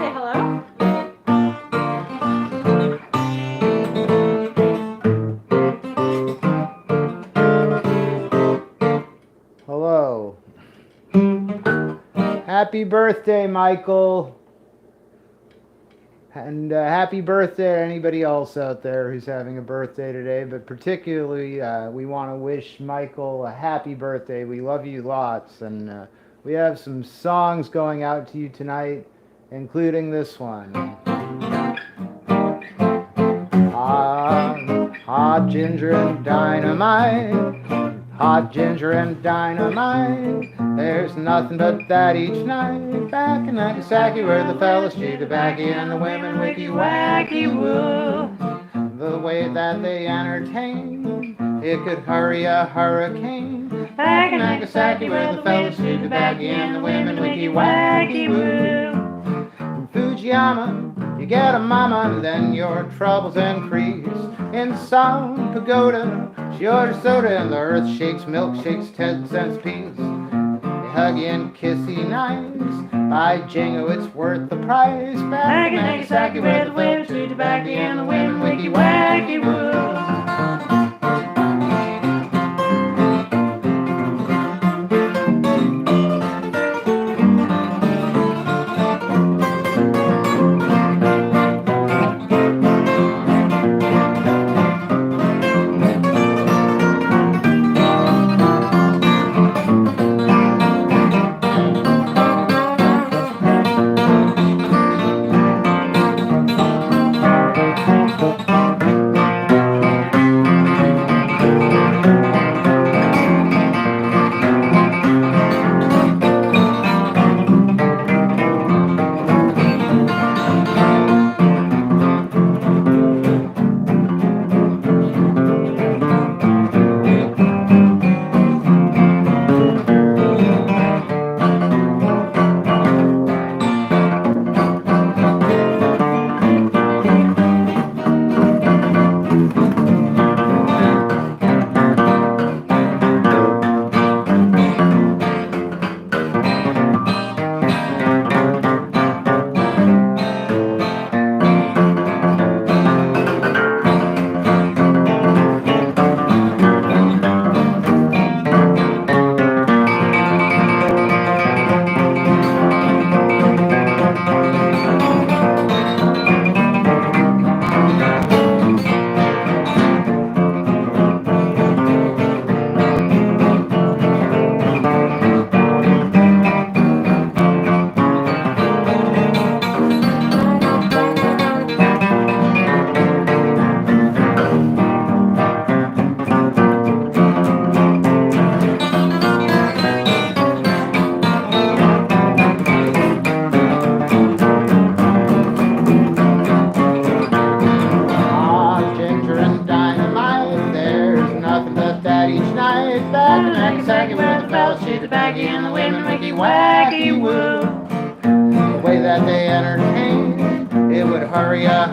say hello? Hello. Happy birthday, Michael. And happy birthday to anybody else out there who's having a birthday today. But particularly, we want to wish Michael a happy birthday. We love you lots. And we have some songs going out to you tonight, including this one. Hot ginger and dynamite. Hot ginger and dynamite. There's nothing but that each night. Back in Nagasaki where the fellas chew tobacco and the women wiki wacky woo. The way that they entertain, it could hurry a hurricane. Back in Nagasaki where the fellas chew tobacco and the women wiki wacky woo. In Fujiyama, you get a mama and then your troubles increase. In some pagoda, she orders soda and the earth shakes, milkshakes, 10 cents piece. They huggy and kissy nice. By jingo, it's worth the price. Back in Nagasaki where the women chew tobacco and the women wiki wacky woo.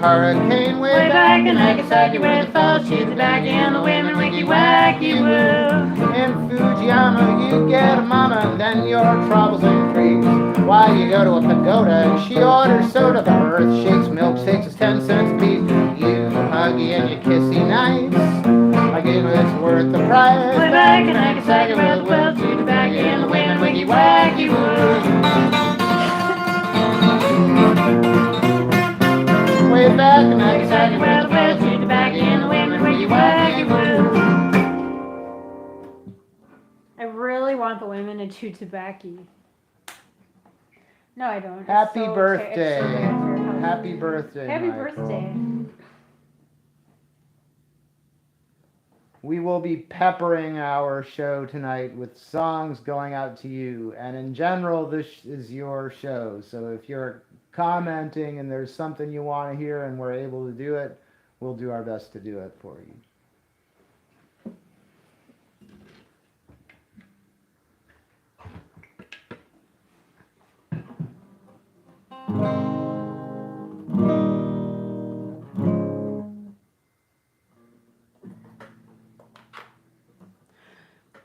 Hurricane way back in Nagasaki where the fellas chew tobacco and the women wiki wacky woo. In Fujiyama you get a mama and then your troubles increase. Why you go to a pagoda and she orders soda, the earth shakes, milkshakes is 10 cents a piece. You huggy and you kissy nice. I give it's worth the price. Way back in Nagasaki where the fellas chew tobacco and the women wiki wacky woo. Way back in Nagasaki where the fellas chew tobacco and the women wiki wacky woo. I really want the women to chew tobacco. No, I don't. Happy birthday. Happy birthday. Happy Mike. birthday. We will be peppering our show tonight with songs going out to you. And in general, this is your show. So if you're commenting and there's something you want to hear and we're able to do it, we'll do our best to do it for you.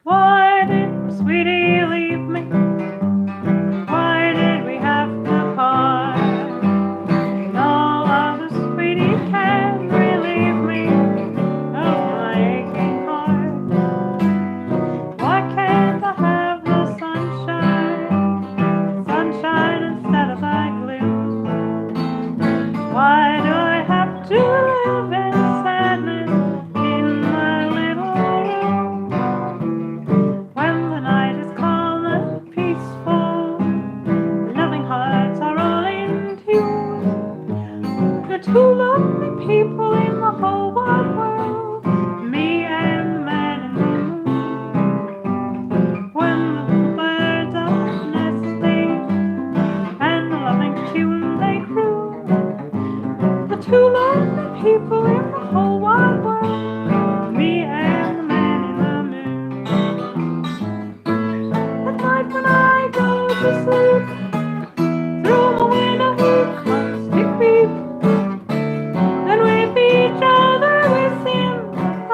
Why did sweetie leave me? Why did we have to part? to sleep. Through the window he comes to creep. And with each other we sympathize.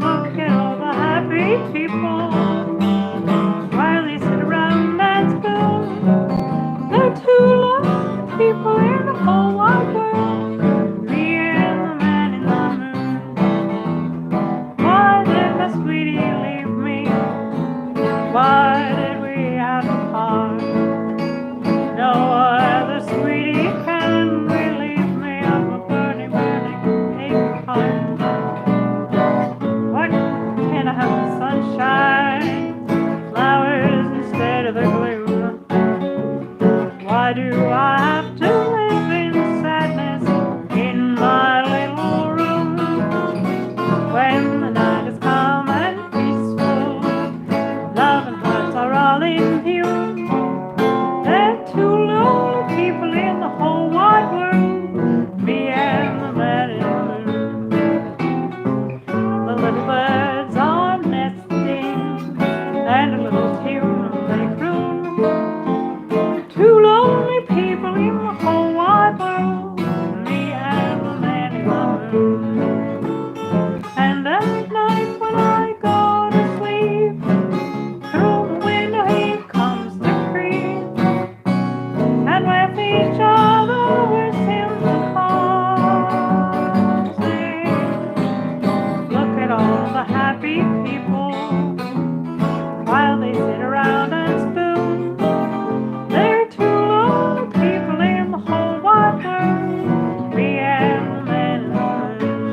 Look at all the happy people while they sit around and spoon. There are two lonely people in the whole wide world, me and the man in the moon. Why did my sweetie leave me? Why did we have to part? No other sweetie can relieve me of a burning, burning aching heart. Why can't I have the sunshine, flowers instead of the gloom? Why do I have to live in sadness in my little room? When the night is calm and peaceful, love and hearts are all in tune. There are two lonely people in the whole wide world, me and the man in the moon. The little birds are nesting, and a little tune they croon. Two lonely people in the whole wide world, me and the man in the moon. And at night when I go to sleep, through the window he comes to creep. And with each other we're sympathizing. Look at all the happy people while they sit around and spoon. There are two lonely people in the whole wide world, me and the man in the moon.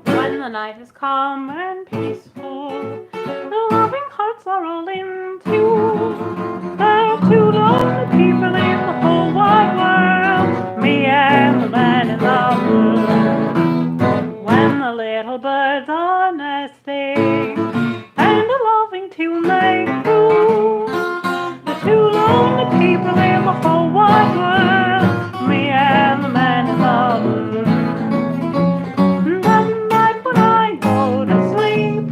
When the night is calm and peaceful, the loving hearts are all in tune. There are two lonely people in the whole wide world, me and the man in the moon. When the little birds are nesting, and a loving tune they croon. The two lonely people in the whole wide world, me and the man in the moon. That night when I go to sleep,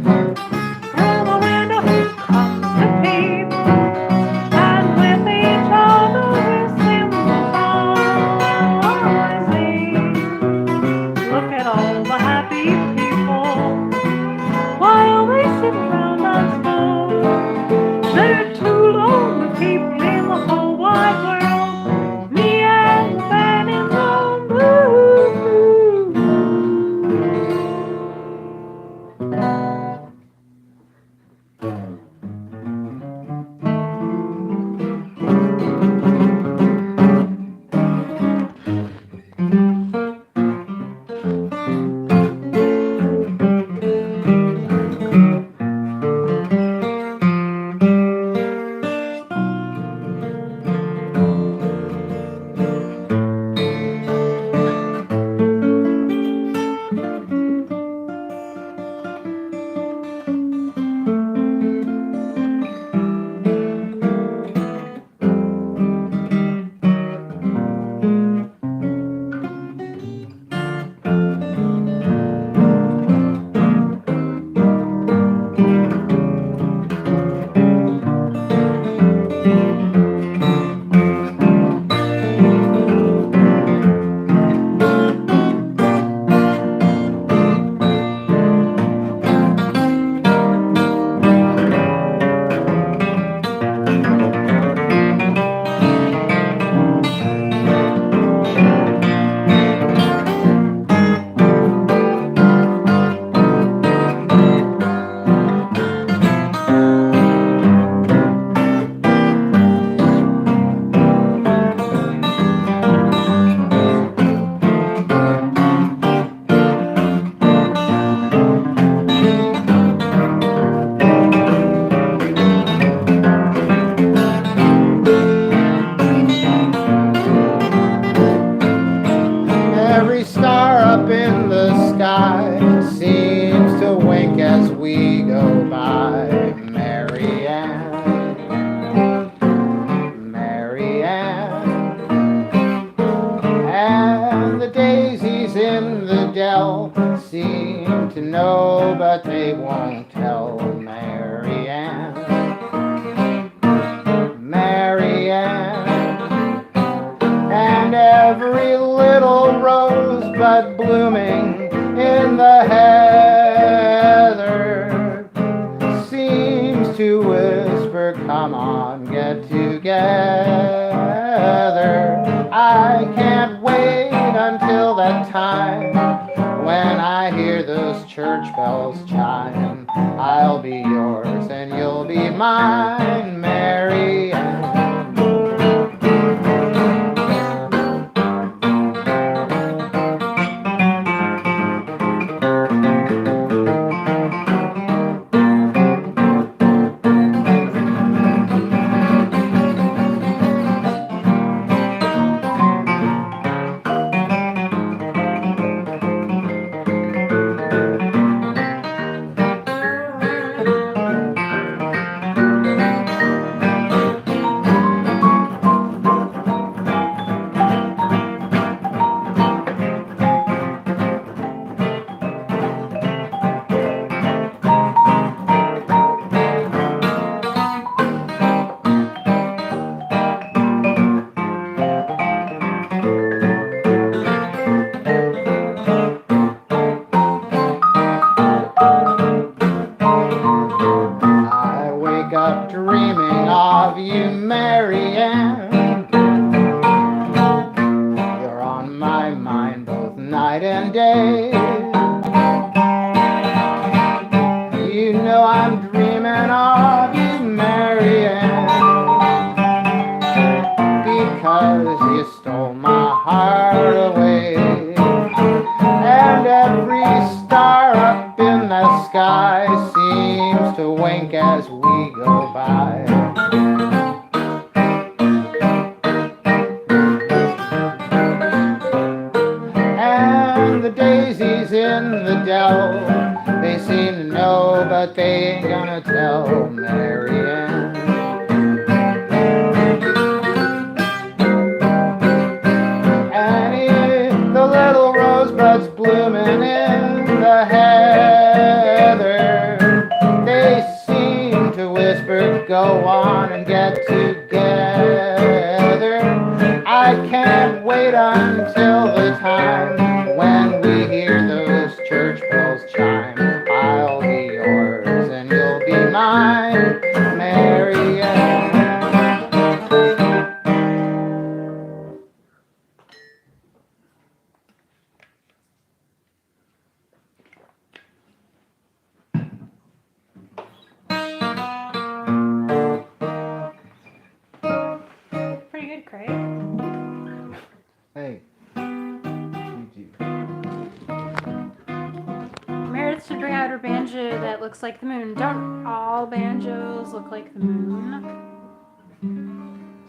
through the window he comes to peep. And with each other we're sympathizing. Look at all the happy people while they sit around and spoon. There are two lonely people in the whole wide world, me and the man in the moon. but they won't tell Marianne. Marianne. And every little rosebud blooming in the heather seems to whisper, come on, get together. I can't wait until that time when I hear those church bells chime. I'll be yours and you'll be mine, Marianne. Dreaming of you, Marianne. You're on my mind both night and day. You know I'm dreaming of you, Marianne, because you stole my heart away. And every star up in the sky seems to wink as we go by. And the daisies in the dell, they seem to know, but they ain't gonna tell Marianne. And the little rosebuds blooming in the heather, they seem to whisper, go on and get together. I can't wait until the time when we hear those church bells chime. I'll be yours and you'll be mine, Marianne. Pretty good, Craig. Hey, you Meredith should bring out her banjo that looks like the moon. Don't all banjos look like the moon?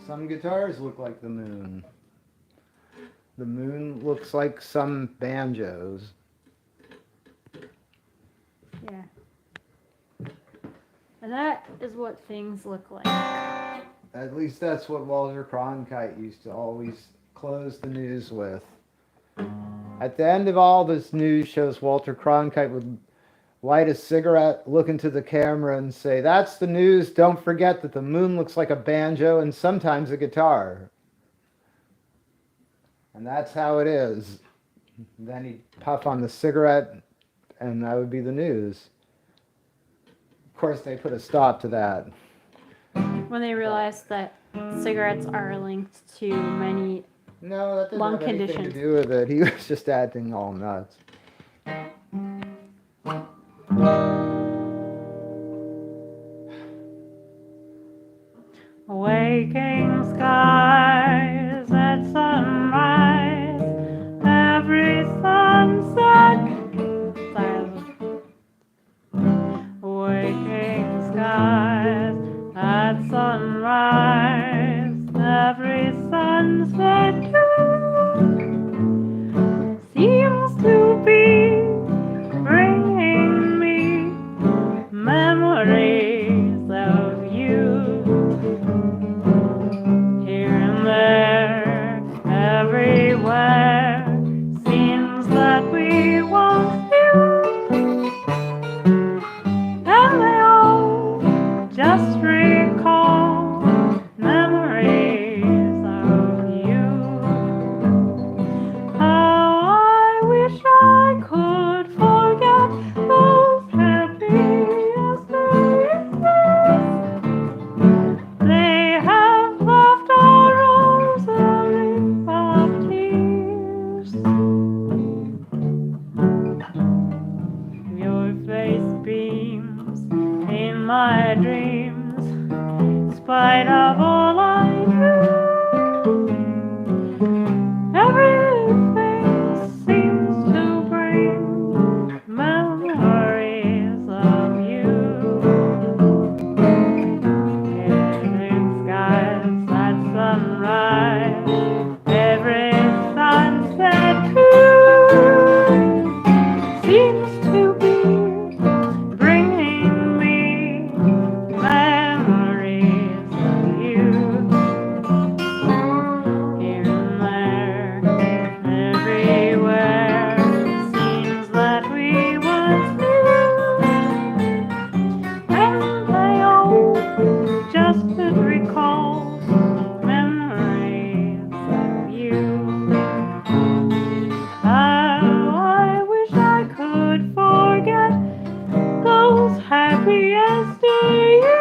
Some guitars look like the moon. The moon looks like some banjos. Yeah. And that is what things look like. At least that's what Walter Cronkite used to always close the news with. At the end of all this news shows, Walter Cronkite would light a cigarette, look into the camera, and say, that's the news. Don't forget that the moon looks like a banjo and sometimes a guitar. And that's how it is. Then he'd puff on the cigarette, and that would be the news. Of course, they put a stop to that. When they realized that cigarettes are linked to many No, that didn't lung have anything conditions. to do with it. He was just acting all nuts. Waking skies at sunrise, every sunset silent. Waking skies at sunrise, every sunset seems to be bringing me memories of you. Here and there, everywhere, seems that we once knew. spite of all I do, everything seems to bring memories of you. Evening skies at sunrise, every sunset too, seems to be bringing me memories of you. Here and there, everywhere, seems that we once knew, and they all just could recall memories of you. How I wish I could forget those happy yesteryears.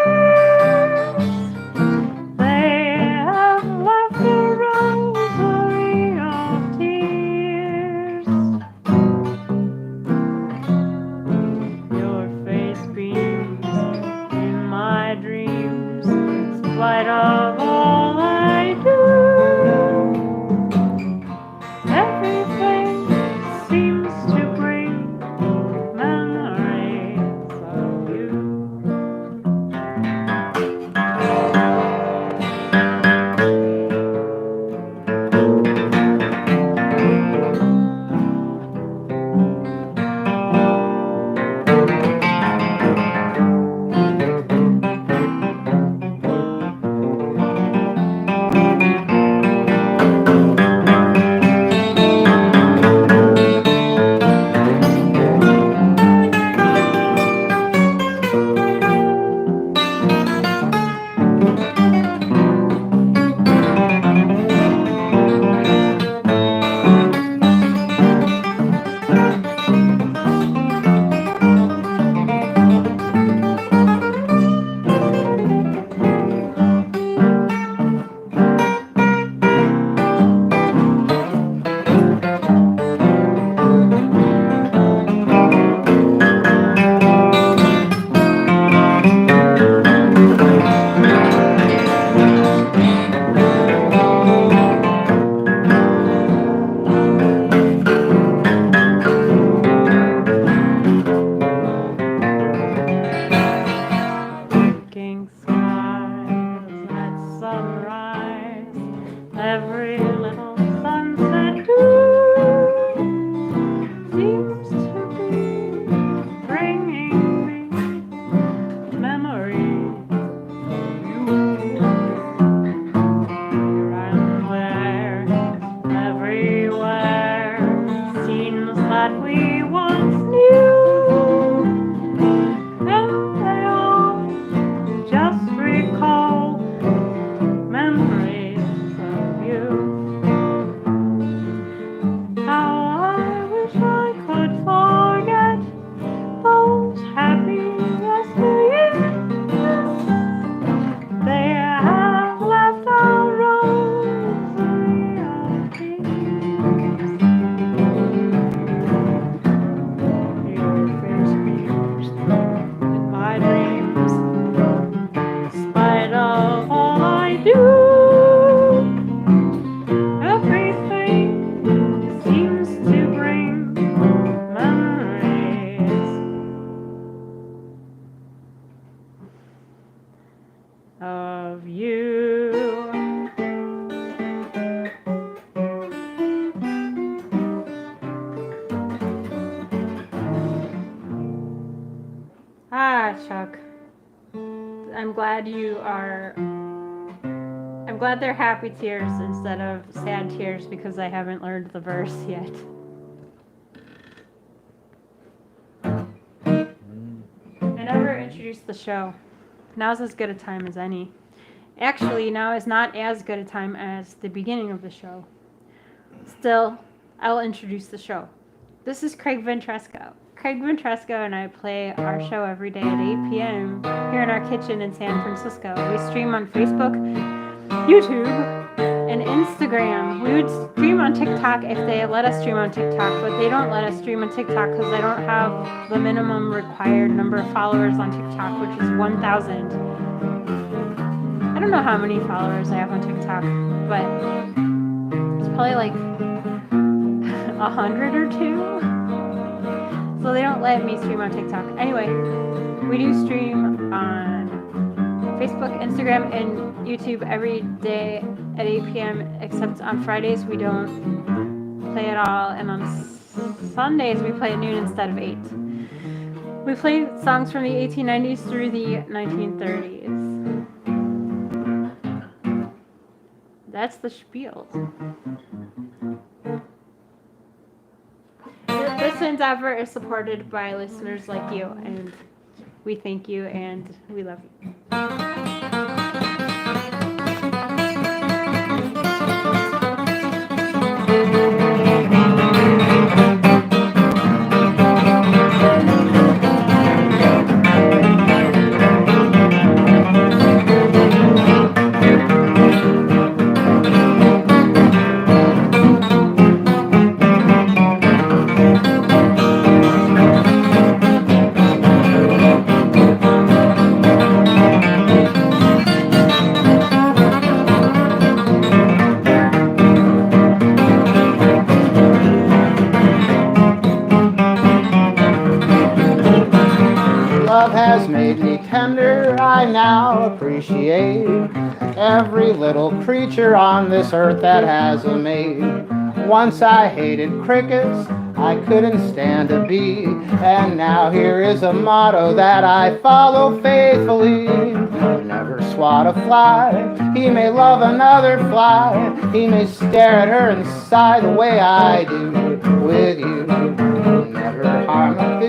They have left a rosary of tears. Your face beams in my dreams, in spite of all I do. Everything seems to bring memories of you. King skies at sunrise, every little sunset too, seems to be bringing me memories of you. Here and there, everywhere, seems that we once knew, and they all just recall memories of you. How I wish I could forget those happy yesteryears. They have left a rosary of tears. Your face beams in my dreams, in spite of all I do. Everything seems to bring memories of you. Chuck. I'm glad they're happy tears instead of sad tears because I haven't learned the verse yet. I never introduced the show. Now's as good a time as any. Actually, now is not as good a time as the beginning of the show. Still, I'll introduce the show. This is Craig Ventresco. Craig Ventresco and I play our show every day at 8 p.m. here in our kitchen in San Francisco. We stream on Facebook, YouTube, and Instagram. We would stream on TikTok if they let us stream on TikTok, but they don't let us stream on TikTok because I don't have the minimum required number of followers on TikTok, which is 1,000. I don't don't know how many followers I have on TikTok, but it's probably like 100 or 2. So they don't let me stream on TikTok. Anyway, we do stream on Facebook, Instagram, and YouTube every day at 8 p.m. except on Fridays we don't play at all, and on Sundays we play at noon instead of 8. We play songs from the 1890s through the 1930s. That's the spiel. This endeavor is supported by listeners like you, and we thank you and we love you. Love has made me tender, I now appreciate every little creature on this earth that has a mate. Once I hated crickets, I couldn't stand a bee, and now here is a motto that I follow faithfully. Never swat a fly, he may love another fly, he may stare at her and sigh the way I do with you. Never harm a bee.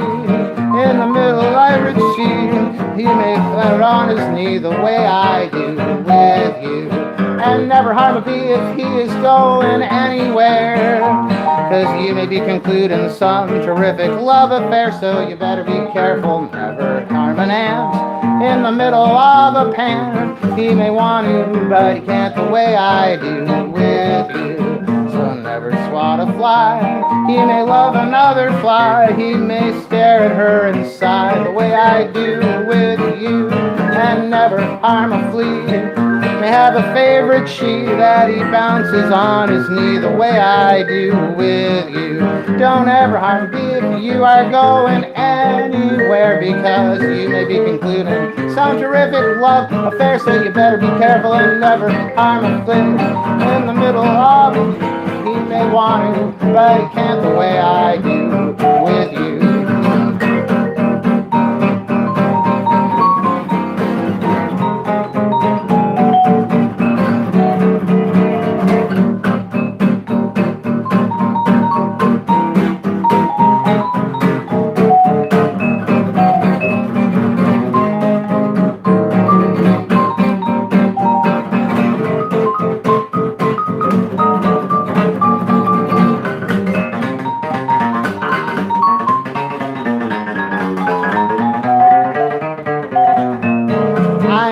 In the middle I retreat, he may flutter on his knee the way I do with you. And never harm a bee if he is going anywhere, 'cause you may be concluding some terrific love affair, so you better be careful. Never harm an ant in the middle of a pan. He may want to, but he can't the way I do with you. So never swat a fly, he may love another fly, he may stare at her and sigh the way I do with you. And never harm a flea, may have a favorite she that he bounces on his knee the way I do with you. Don't ever harm a bee if you are going anywhere, because you may be concluding some terrific love affair, so you better be careful and never harm a flea. In the middle of it, he may want to, but he can't the way I do with you.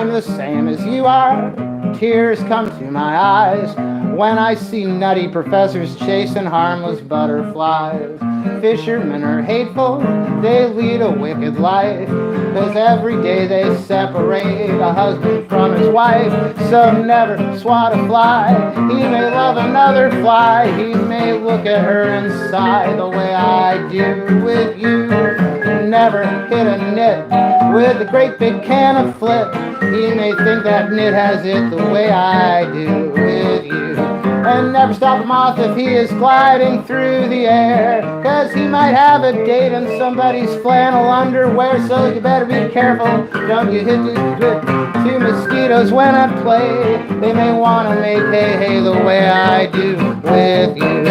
The same as you are, tears come to my eyes when I see nutty professors chasing harmless butterflies. Fishermen are hateful, they lead a wicked life, 'cause every day they separate a husband from his wife. So never swat a fly, he may love another fly, he may look at her and sigh the way I do with you. Never hit a nit with a great big can of flip, he may think that nit has it the way I do with you. And never stop a moth if he is gliding through the air, 'cause he might have a date in somebody's flannel underwear, so you better be careful. Don't you hit two mosquitoes when I play, they may want to make hay the way I do with you.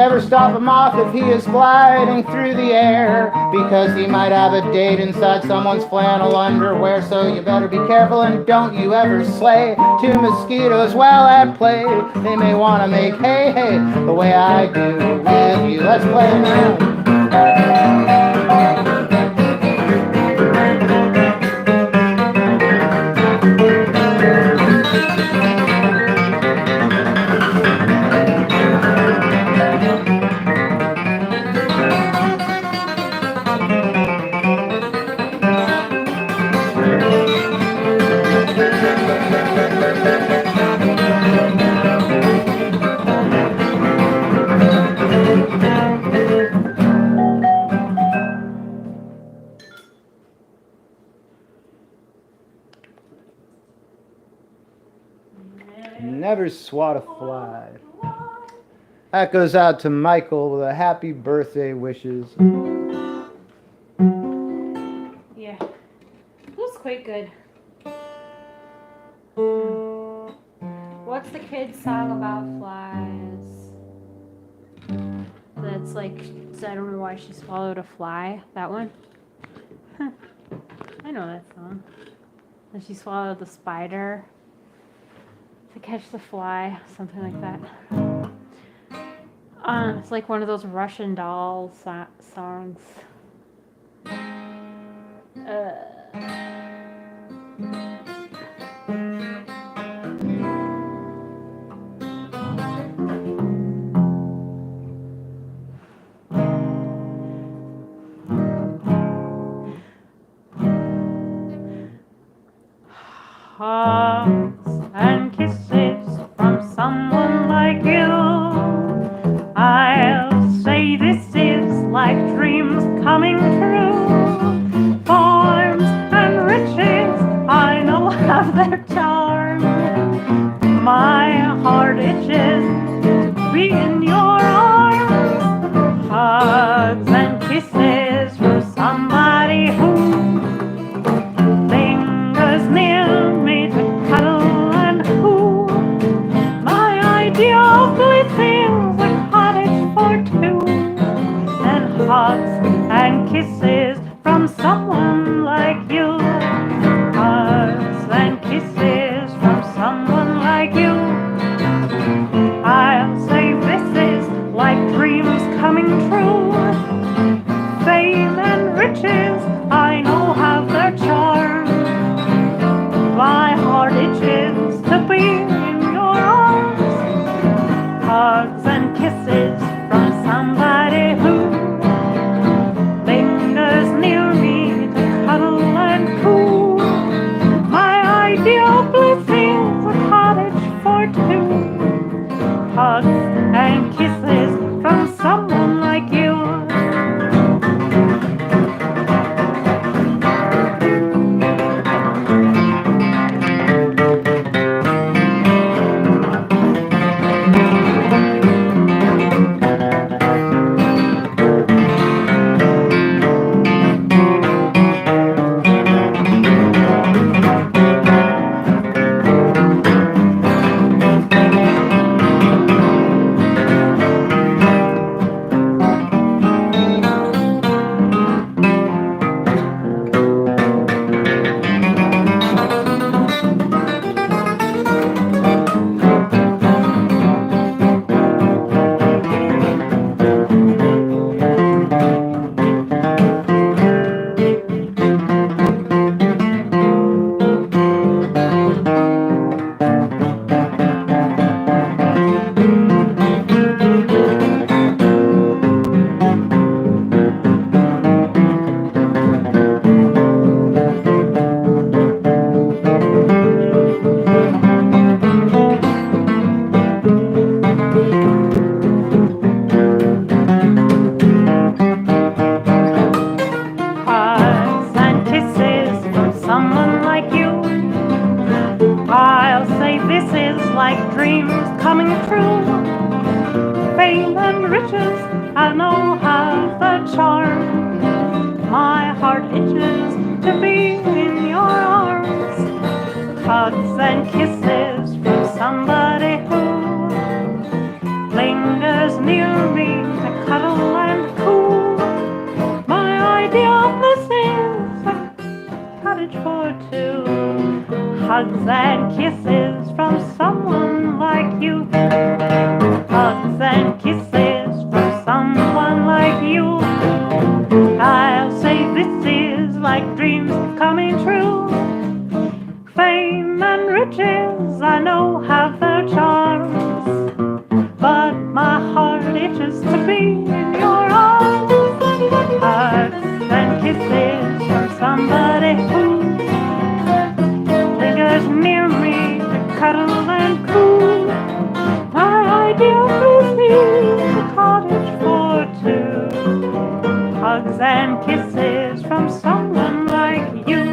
never stop a moth if he is gliding through the air, because he might have a date inside someone's flannel underwear. So you better be careful and don't you ever slay two mosquitoes while at play. They may want to make hey hey the way I do with you. Let's play now. Never swat a fly. That goes out to Michael with a happy birthday wishes. Yeah, it was quite good. What's the kid's song about flies? That's like, I don't know why she swallowed a fly. That one? I know that song. And she swallowed the spider to catch the fly, something like that. It's like one of those Russian doll songs. Hugs and kisses from someone like you. I'll say this is like dreams coming true. Farms and riches, I know have their charm. My heart itches to be in your arms. Hugs and kisses from somebody who lingers near me to cuddle, and who my idea of bliss is a cottage for two. And hugs and kisses from someone like you. Hugs and kisses from someone like you. I'll say this is like dreams coming true. Fame and riches, I know have their charm. My heart itches to be in your arms. Hugs and kisses from somebody who lingers near me to cuddle and coo. My ideal bliss is a cottage for two. Hugs and kisses from someone like you. Fame and riches, I know have the charm. My heart itches to be in your arms. Hugs and kisses from somebody who lingers near me two. Hugs and kisses from someone like you. Hugs and kisses from someone like you. I'll say this is like dreams coming true. Fame and riches I know have their charms, but my heart itches to be in your arms. Hugs and kisses from somebody who lingers near me to cuddle and coo. My ideal place is a cottage for two. Hugs and kisses from someone like you.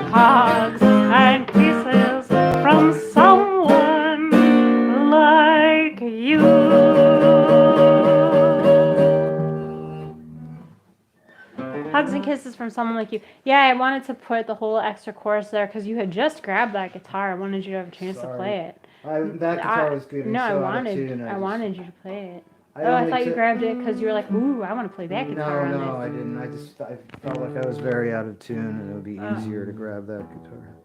Hugs and kisses from someone like you. Hugs and kisses from someone like you. Yeah, I wanted to put the whole extra chorus there because you had just grabbed that guitar. I wanted you to have a chance to play it. That guitar was good. No, so I out of wanted tune, I wanted you to play it. I Oh, I only thought you took- grabbed it because you were like, ooh, I want to play that guitar. on No, this. I didn't. I felt like I was very out of tune, and it would be Oh. easier to grab that guitar.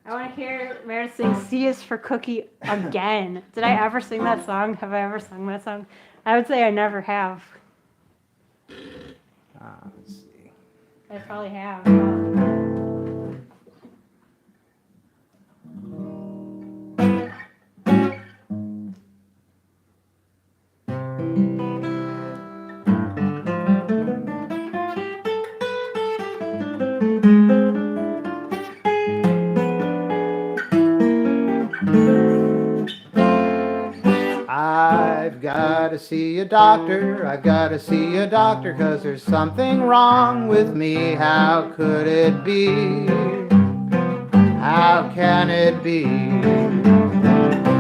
I want to hear Meredith sing "C is for Cookie" again. Did I ever sing that song? Have I ever sung that song? I would say I never have. Let's see. I probably have. I've got to see a doctor. I've got to see a doctor, 'cause there's something wrong with me. How could it be? How can it be?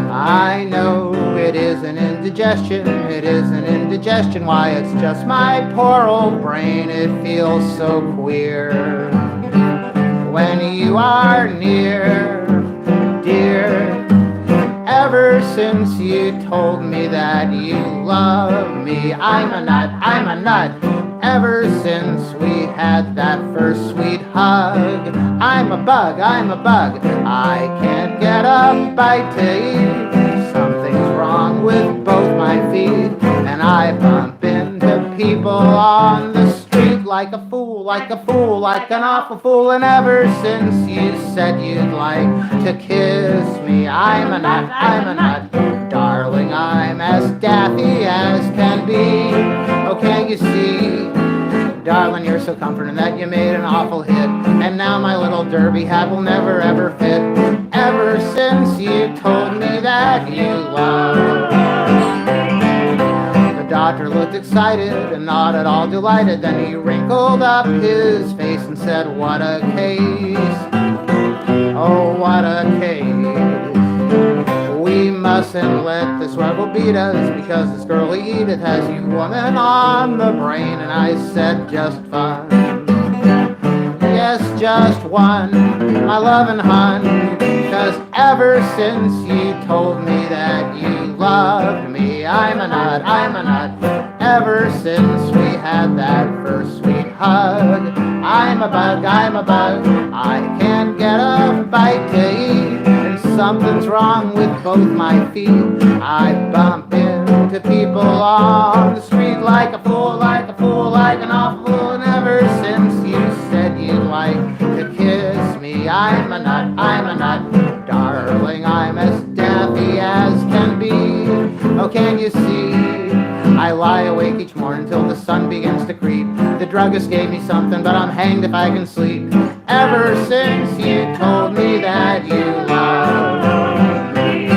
I know it is an indigestion. It is an indigestion. Why, it's just my poor old brain. It feels so queer when you are near, dear. Ever since you told me that you love me, I'm a nut, I'm a nut. Ever since we had that first sweet hug, I'm a bug, I'm a bug. I can't get a bite to eat. Something's wrong with both my feet, and I bump into people on the street like a fool, like a fool, like an awful fool. And ever since you said you'd like to kiss me, I'm a nut, I'm a nut. Darling, I'm as daffy as can be. Oh, can't you see? Darling, you're so comforting that you made an awful hit. And now my little derby hat will never ever fit. Ever since you told me that you loved me. The doctor looked excited and not at all delighted. Then he wrinkled up his face and said, what a case. Oh, what a case. We mustn't let this rebel beat us, because this girl Edith has you woman on the brain. And I said, just fun. Yes, just one, my lovin' hun. Because ever since you told me that you loved me, I'm a nut, I'm a nut. Ever since we had that first sweet hug, I'm a bug, I'm a bug. I can't get a bite to eat, and something's wrong with both my feet. I bump into people on the street like a fool, like a fool, like an awful fool. And ever since you said you'd like to kiss me, I'm a nut, I'm a nut. Darling, I'm as daffy as can be. Oh, can you see? I lie awake each morning till the sun begins to creep. The druggist gave me something, but I'm hanged if I can sleep. Ever since you told me that you loved me.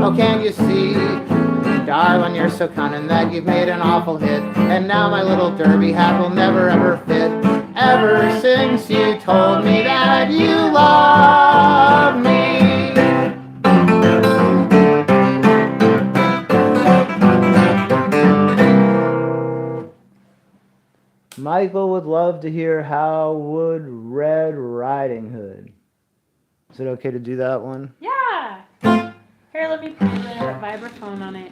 Oh, can't you see? Darling, you're so cunning that you've made an awful hit. And now my little derby hat will never ever fit. Ever since you told me that you love me. Michael would love to hear How Would Red Riding Hood. Is it okay to do that one? Yeah. Here, let me put the vibraphone on it.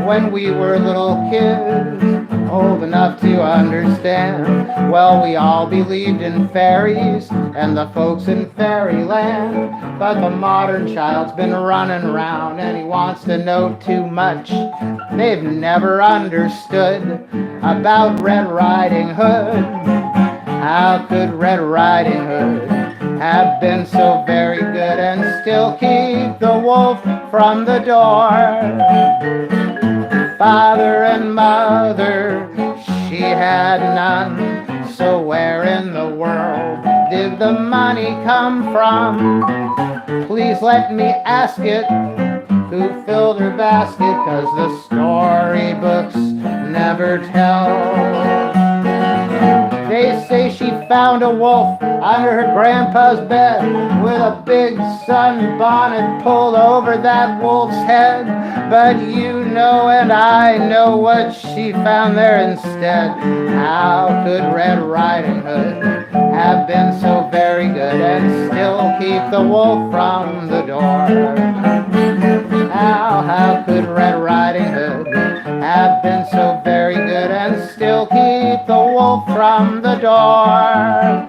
When we were little kids, old enough to understand, well, we all believed in fairies and the folks in fairyland. But the modern child's been running around and he wants to know too much. They've never understood about Red Riding Hood. How could Red Riding Hood have been so very good and still keep the wolf from the door? Father and mother, she had none. So where in the world did the money come from? Please let me ask it, who filled her basket? 'Cause the storybooks never tell. They say she found a wolf under her grandpa's bed with a big sunbonnet pulled over that wolf's head. But you know and I know what she found there instead. How could Red Riding Hood have been so very good and still keep the wolf from the door? How could Red Riding Hood have been so very good and still keep the wolf from the door?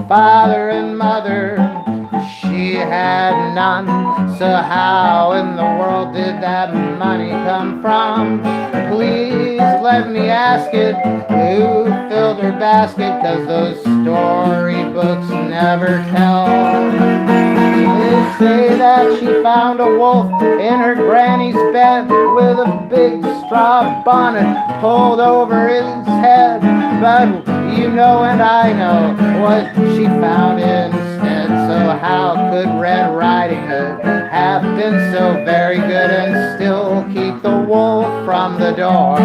Father and mother, she had none. So how in the world did that money come from? Please let me ask it, who filled her basket? 'Cause those storybooks never tell. They say that she found a wolf in her granny's bed with a big straw bonnet pulled over his head. But you know and I know what she found instead. So how could Red Riding Hood have been so very good and still keep the wolf from the door?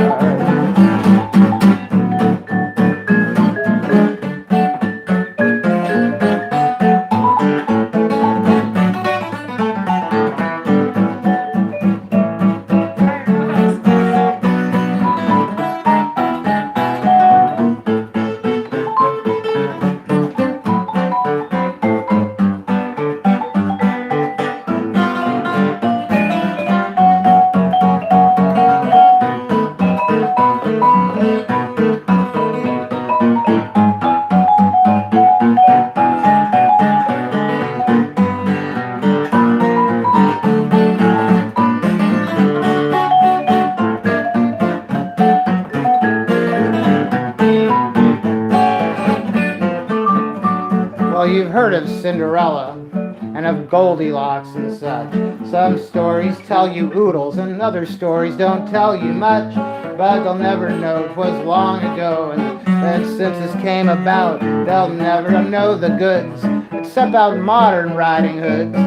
You've heard of Cinderella and of Goldilocks and such. Some stories tell you oodles and other stories don't tell you much. But they'll never know 'twas long ago, and that since this came about, they'll never know the goods except about modern riding hoods.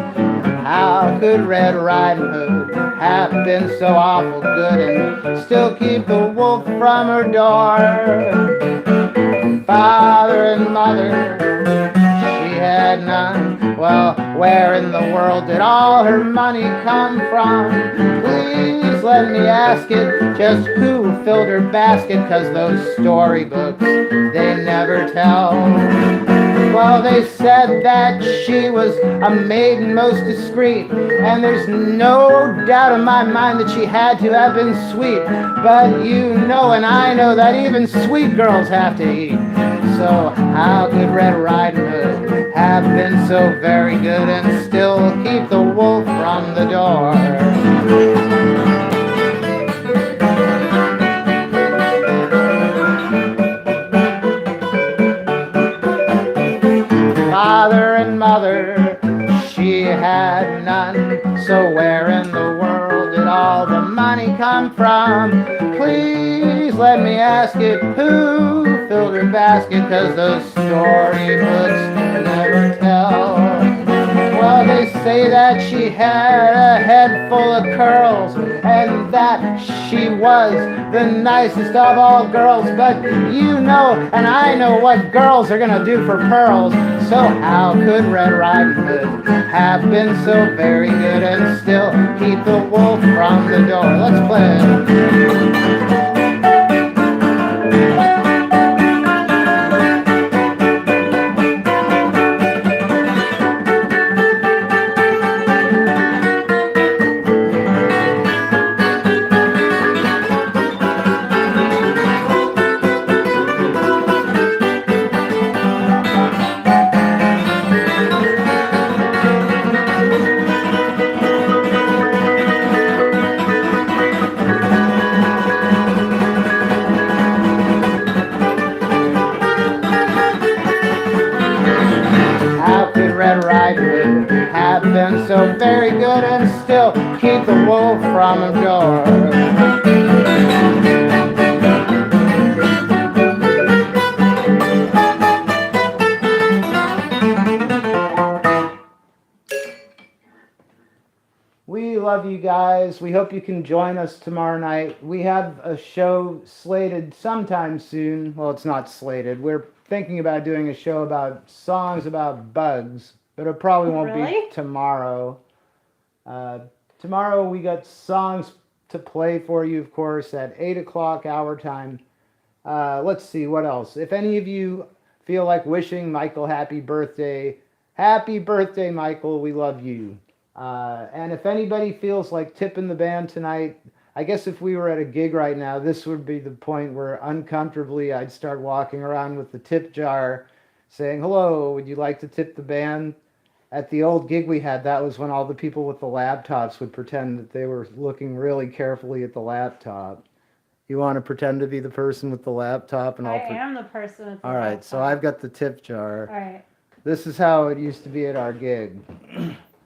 How could Red Riding Hood have been so awful good and still keep the wolf from her door? Father and mother, had none. Well, where in the world did all her money come from? Please let me ask it, just who filled her basket? 'Cause those storybooks, they never tell. Well, they said that she was a maiden most discreet, and there's no doubt in my mind that she had to have been sweet. But you know and I know that even sweet girls have to eat. So how could Red Riding Hood have been so very good and still keep the wolf from the door? So where in the world did all the money come from? Please let me ask it, who filled her basket? 'Cause those storybooks never tell. Well, they say that she had a head full of curls and that she was the nicest of all girls. But you know and I know what girls are gonna do for pearls. So how could Red Riding Hood have been so very good and still keep the wolf from the door? Let's play. How could Red Riding Hood have been so very good and still keep the wolf from the door? We love you guys. We hope you can join us tomorrow night. We have a show slated sometime soon. Well, it's not slated. We're thinking about doing a show about songs about bugs, but it probably won't Really? be tomorrow. Tomorrow we got songs to play for you, of course, at 8 o'clock our time. Let's see, what else? If any of you feel like wishing Michael happy birthday, Michael. We love you. And if anybody feels like tipping the band tonight, I guess if we were at a gig right now, this would be the point where uncomfortably I'd start walking around with the tip jar saying, hello, would you like to tip the band? At the old gig we had, that was when all the people with the laptops would pretend that they were looking really carefully at the laptop. You want to pretend to be the person with the laptop? And I am the person with the All right, laptop. so I've got the tip jar. All right. This is how it used to be at our gig.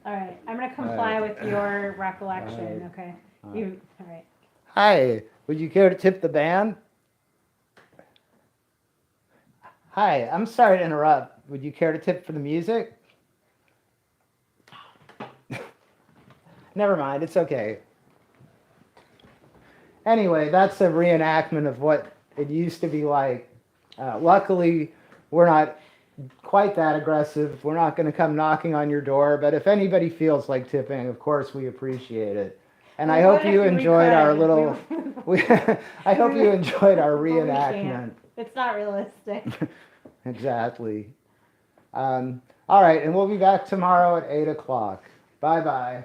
All right. I'm going to comply with your recollection. All right. Okay. All You. All right. Hi, would you care to tip the band? Hi, I'm sorry to interrupt. Would you care to tip for the music? Never mind, it's okay. Anyway, that's a reenactment of what it used to be like. Luckily, we're not quite that aggressive. We're not going to come knocking on your door, but if anybody feels like tipping, of course, we appreciate it. And I Well, hope what you if we enjoyed could? our little. I hope you enjoyed our Well, we reenactment. can't. It's not realistic. Exactly. All right, and we'll be back tomorrow at 8 o'clock. Bye-bye.